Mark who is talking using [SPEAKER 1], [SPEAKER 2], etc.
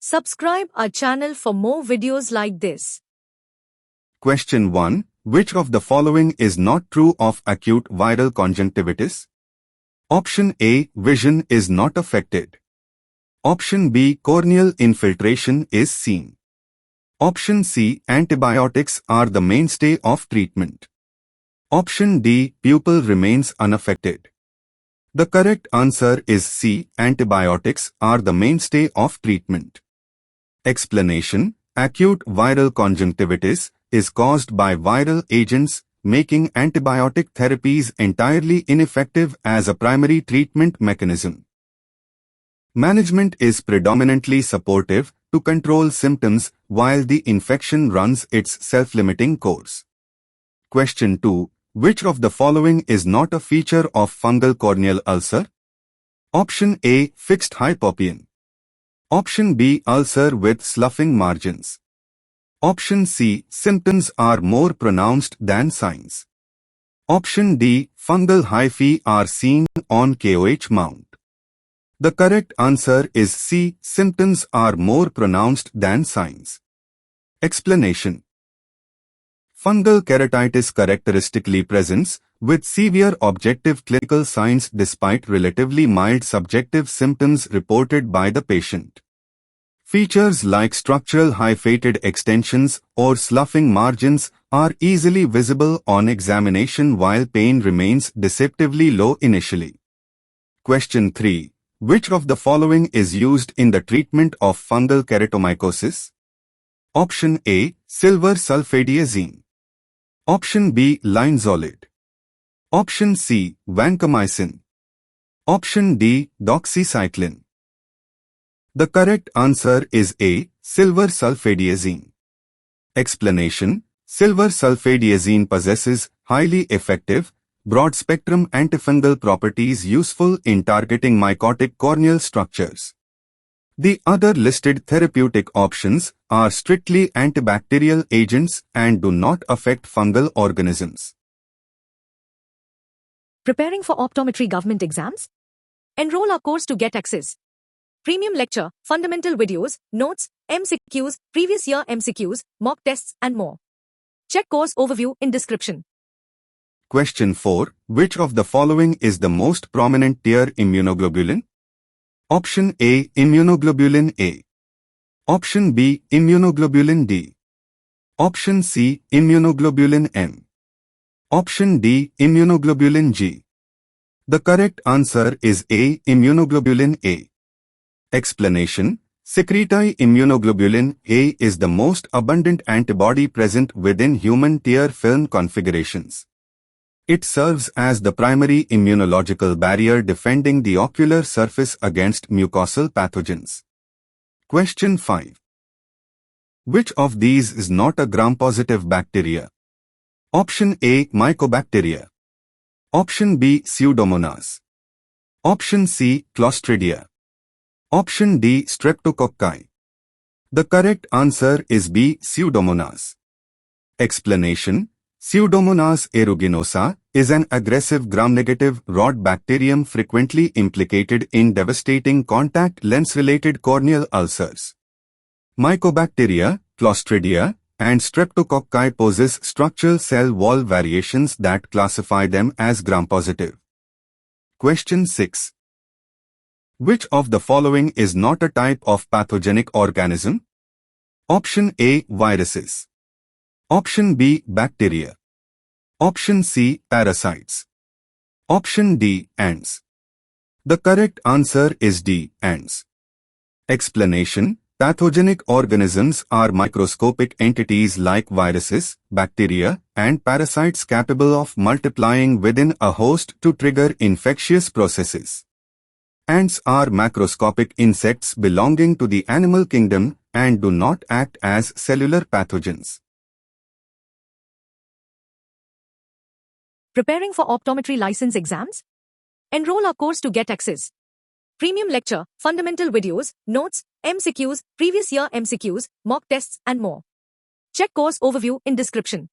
[SPEAKER 1] Subscribe our channel for more videos like this.
[SPEAKER 2] Question 1. Which of the following is not true of acute viral conjunctivitis? Option A. Vision is not affected. Option B. Corneal infiltration is seen. Option C. Antibiotics are the mainstay of treatment. Option D. Pupil remains unaffected. The correct answer is C. Antibiotics are the mainstay of treatment. Explanation. Acute viral conjunctivitis is caused by viral agents, making antibiotic therapies entirely ineffective as a primary treatment mechanism. Management is predominantly supportive to control symptoms while the infection runs its self-limiting course. Question 2. Which of the following is not a feature of fungal corneal ulcer? Option A. Fixed hypopyon. Option B. Ulcer with sloughing margins. Option C. Symptoms are more pronounced than signs. Option D. Fungal hyphae are seen on KOH mount. The correct answer is C. Symptoms are more pronounced than signs. Explanation. Fungal keratitis characteristically presents with severe objective clinical signs despite relatively mild subjective symptoms reported by the patient. Features like structural hyphated extensions or sloughing margins are easily visible on examination while pain remains deceptively low initially. Question 3. Which of the following is used in the treatment of fungal keratomycosis? Option A. Silver sulfadiazine. Option B. Linezolid. Option C. Vancomycin. Option D. Doxycycline. The correct answer is A. Silver sulfadiazine. Explanation. Silver sulfadiazine possesses highly effective, broad-spectrum antifungal properties useful in targeting mycotic corneal structures. The other listed therapeutic options are strictly antibacterial agents and do not affect fungal organisms.
[SPEAKER 1] Preparing for optometry government exams? Enroll our course to get access. Premium lecture, fundamental videos, notes, MCQs, previous year MCQs, mock tests and more. Check course overview in description.
[SPEAKER 2] Question 4. Which of the following is the most prominent tier immunoglobulin? Option A. Immunoglobulin A. Option B. Immunoglobulin D. Option C. Immunoglobulin M. Option D. Immunoglobulin G. The correct answer is A. Immunoglobulin A. Explanation. Secretory Immunoglobulin A is the most abundant antibody present within human tear film configurations. It serves as the primary immunological barrier defending the ocular surface against mucosal pathogens. Question 5. Which of these is not a gram-positive bacteria? Option A. Mycobacteria. Option B. Pseudomonas. Option C. Clostridia. Option D. Streptococci. The correct answer is B. Pseudomonas. Explanation. Pseudomonas aeruginosa is an aggressive gram-negative rod bacterium frequently implicated in devastating contact lens-related corneal ulcers. Mycobacteria, Clostridia, and Streptococci possess structural cell wall variations that classify them as gram-positive. Question 6. Which of the following is not a type of pathogenic organism? Option A. Viruses. Option B. Bacteria. Option C. Parasites. Option D. Ants. The correct answer is D. Ants. Explanation. Pathogenic organisms are microscopic entities like viruses, bacteria, and parasites capable of multiplying within a host to trigger infectious processes. Ants are macroscopic insects belonging to the animal kingdom and do not act as cellular pathogens.
[SPEAKER 1] Preparing for optometry license exams? Enroll our course to get access. Premium lecture, fundamental videos, notes, MCQs, previous year MCQs, mock tests and more. Check course overview in description.